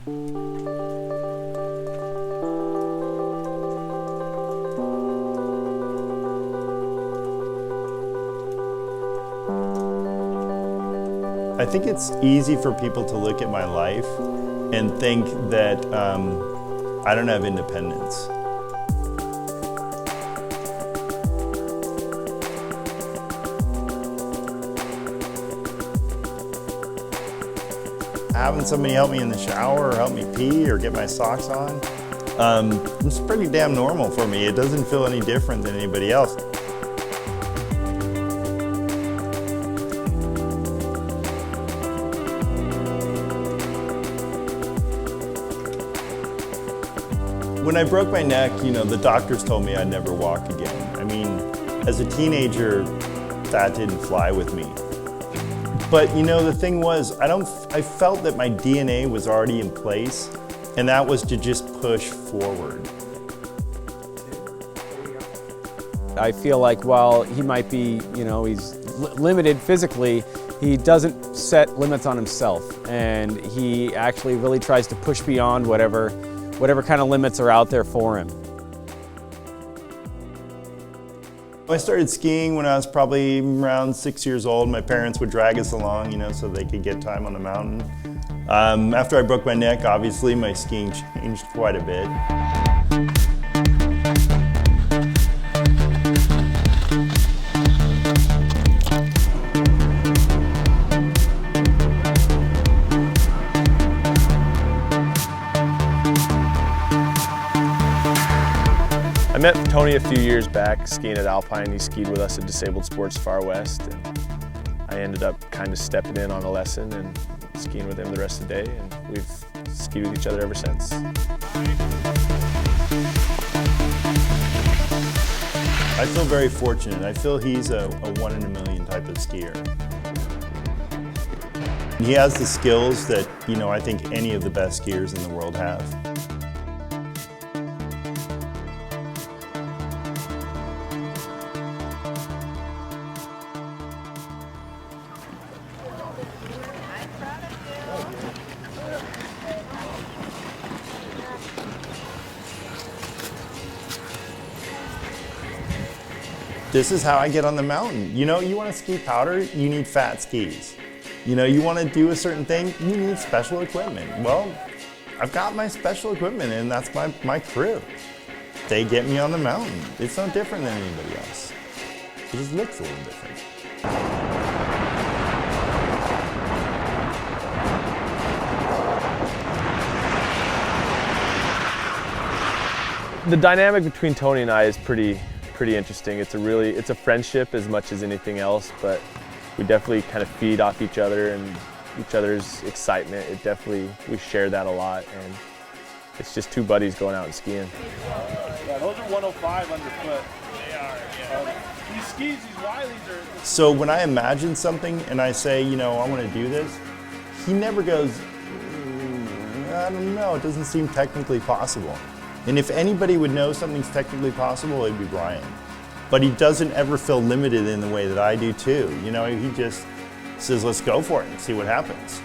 I think it's easy for people to look at my life and think that I don't have independence. Having somebody help me in the shower or help me pee or get my socks on, it's pretty damn normal for me. It doesn't feel any different than anybody else. When I broke my neck, the doctors told me I'd never walk again. I mean, as a teenager, that didn't fly with me. But the thing was, I felt that my DNA was already in place, and that was to just push forward. I feel like while he might be, he's limited physically, he doesn't set limits on himself, and he actually really tries to push beyond whatever kind of limits are out there for him. I started skiing when I was probably around 6 years old. My parents would drag us along, so they could get time on the mountain. After I broke my neck, obviously, my skiing changed quite a bit. I met Tony a few years back skiing at Alpine. He skied with us at Disabled Sports Far West, and I ended up kind of stepping in on a lesson and skiing with him the rest of the day, and we've skied with each other ever since. I feel very fortunate. I feel he's a one in a million type of skier. He has the skills that, I think any of the best skiers in the world have. This is how I get on the mountain. You want to ski powder, you need fat skis. You want to do a certain thing, you need special equipment. Well, I've got my special equipment, and that's my crew. They get me on the mountain. It's no different than anybody else. It just looks a little different. The dynamic between Tony and I is pretty interesting. It's a friendship as much as anything else, but we definitely kind of feed off each other and each other's excitement. We share that a lot, and it's just two buddies going out and skiing. Yeah, those are 105 underfoot. They are, yeah. These skis, these Wileys are... So when I imagine something and I say, I want to do this, he never goes, I don't know, it doesn't seem technically possible. And if anybody would know something's technically possible, it'd be Brian. But he doesn't ever feel limited in the way that I do too. He just says, let's go for it and see what happens.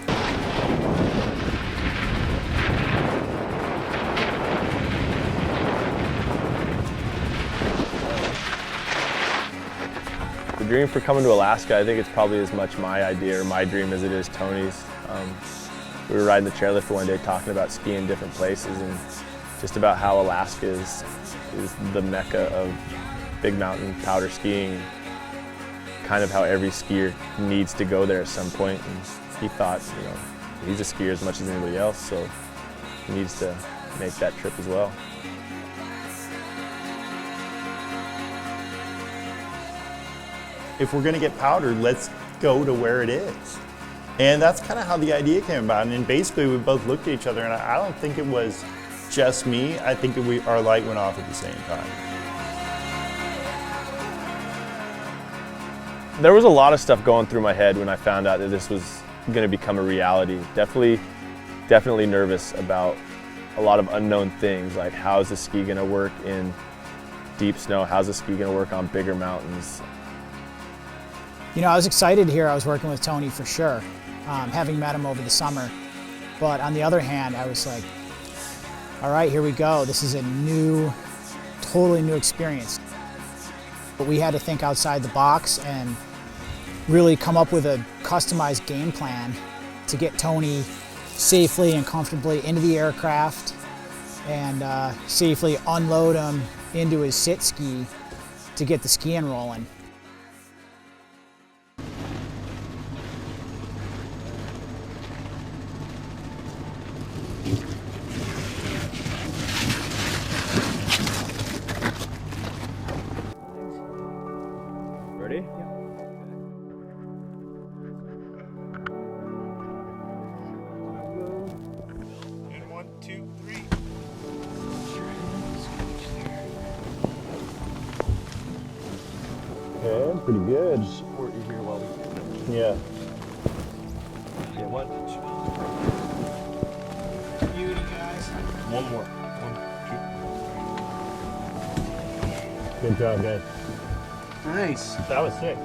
The dream for coming to Alaska, I think it's probably as much my idea or my dream as it is Tony's. We were riding the chairlift one day talking about skiing different places, and just about how Alaska is the mecca of big mountain powder skiing, kind of how every skier needs to go there at some point. And he thought, he's a skier as much as anybody else, so he needs to make that trip as well. If we're going to get powder, let's go to where it is. And that's kind of how the idea came about. And basically we both looked at each other, and I don't think it was just me. I think our light went off at the same time. There was a lot of stuff going through my head when I found out that this was going to become a reality. Definitely nervous about a lot of unknown things, like how's the ski going to work in deep snow? How's the ski going to work on bigger mountains? I was excited here. I was working with Tony for sure, having met him over the summer. But on the other hand, I was like, all right, here we go. This is a new, totally new experience. But we had to think outside the box and really come up with a customized game plan to get Tony safely and comfortably into the aircraft and safely unload him into his sit ski to get the skiing rolling. Ready? And 1, 2, 3. Okay, pretty good. Support you here while we Yeah. Yeah, one. Beauty, guys. One more. Good job, guys. Nice. That was sick.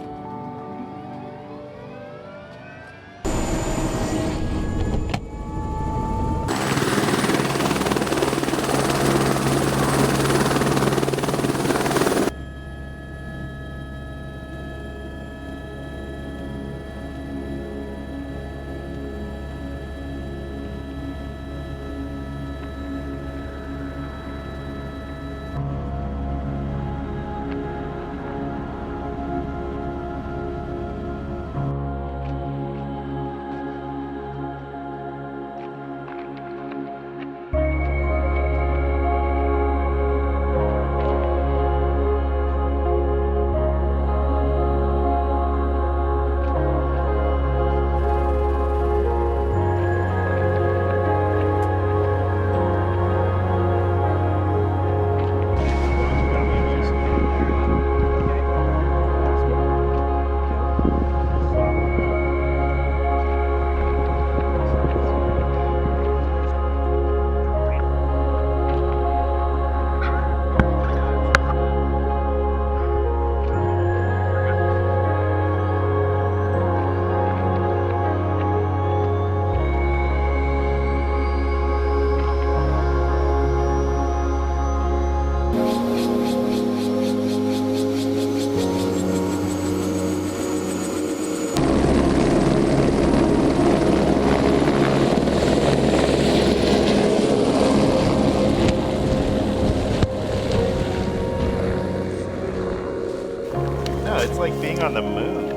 It's like being on the moon.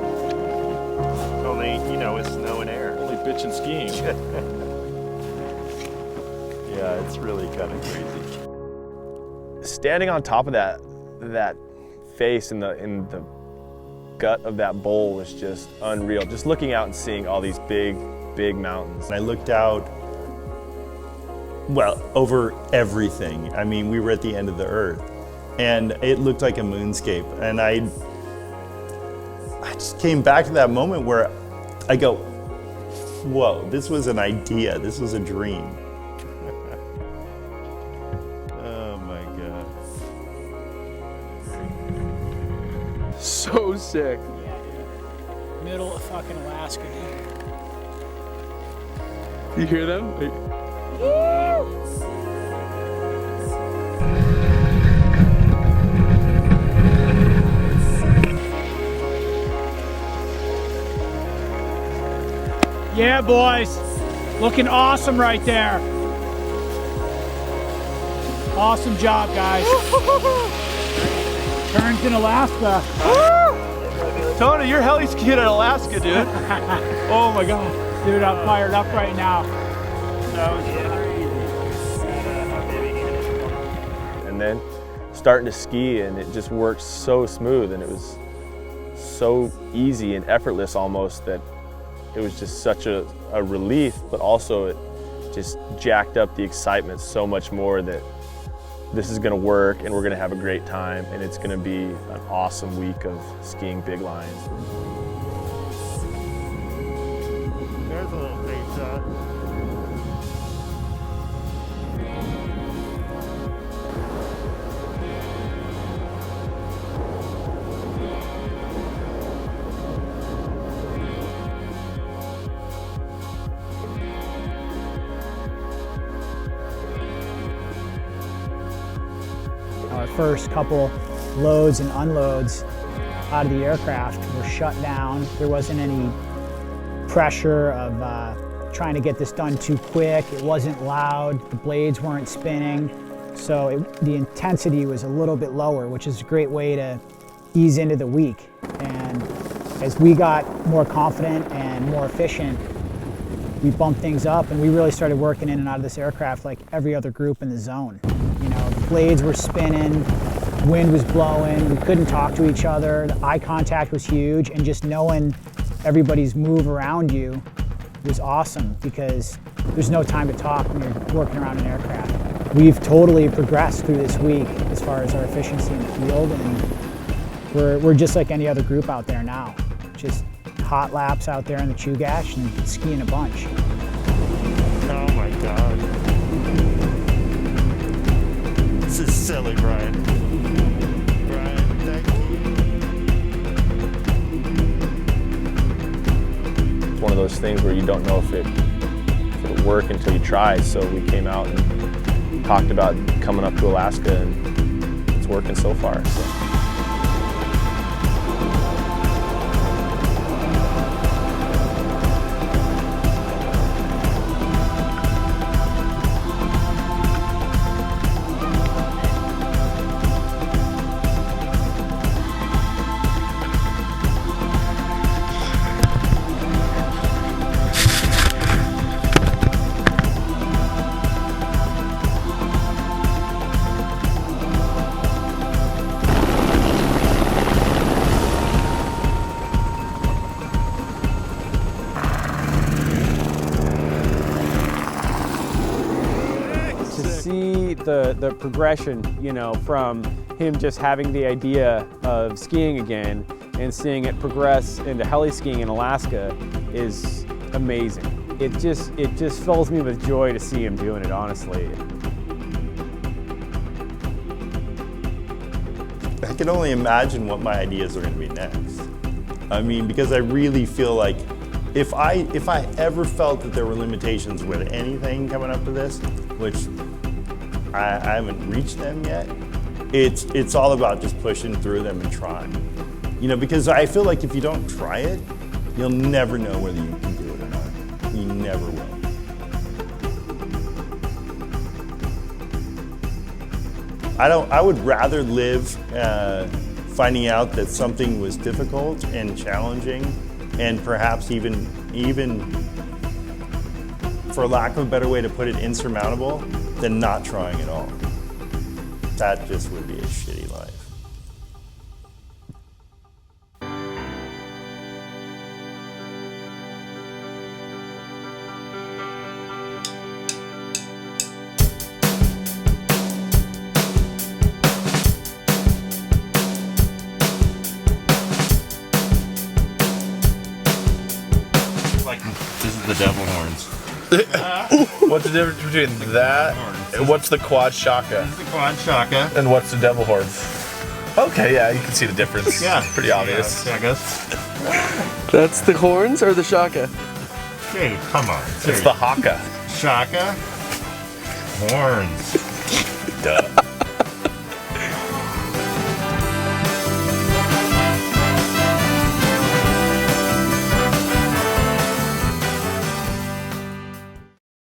Only, you know, with snow and air. Only bitchin' skiing. Yeah, it's really kind of crazy. Standing on top of that face in the gut of that bowl was just unreal. Just looking out and seeing all these big mountains. I looked out, well, over everything. I mean, we were at the end of the earth, and it looked like a moonscape. And I just came back to that moment where I go, whoa, this was an idea, this was a dream. Oh my God. So sick. Yeah, dude. Middle of fucking Alaska, dude. You hear them? Yeah, boys. Looking awesome right there. Awesome job, guys. Turns in Alaska. Tony, you're heli skiing in Alaska, dude. Oh my God. Dude, I'm fired up right now. And then starting to ski, and it just worked so smooth, and it was so easy and effortless almost that it was just such a relief, but also it just jacked up the excitement so much more that this is gonna work and we're gonna have a great time and it's gonna be an awesome week of skiing big lines. There's a little face shot. first couple loads and unloads out of the aircraft were shut down. There wasn't any pressure of trying to get this done too quick. It wasn't loud, the blades weren't spinning. So the intensity was a little bit lower, which is a great way to ease into the week. And as we got more confident and more efficient, we bumped things up and we really started working in and out of this aircraft like every other group in the zone. You know, the blades were spinning, wind was blowing, we couldn't talk to each other, the eye contact was huge, and just knowing everybody's move around you was awesome because there's no time to talk when you're working around an aircraft. We've totally progressed through this week as far as our efficiency in the field, and we're just like any other group out there now. Just hot laps out there in the Chugach and skiing a bunch. Oh my God. This is silly, Brian. Brian, thank you. It's one of those things where you don't know if it'll work until you try. So we came out and talked about coming up to Alaska, and it's working so far. So. See the progression, you know, from him just having the idea of skiing again and seeing it progress into heli skiing in Alaska is amazing. It just fills me with joy to see him doing it, honestly. I can only imagine what my ideas are going to be next. I mean, because I really feel like if I ever felt that there were limitations with anything coming up to this, which I haven't reached them yet, it's all about just pushing through them and trying. You know, because I feel like if you don't try it, you'll never know whether you can do it or not. You never will. I would rather live finding out that something was difficult and challenging and perhaps even for lack of a better way to put it, insurmountable, than not trying at all. That just would be a shitty life. Like, this is the devil horns. What's the difference between that and what's the quad shaka? This is the quad shaka. And what's the devil horns? Okay, yeah, you can see the difference. Yeah. Pretty obvious. Yeah, I guess. That's the horns or the shaka? Dude, come on. It's the haka. Shaka. Horns. Duh.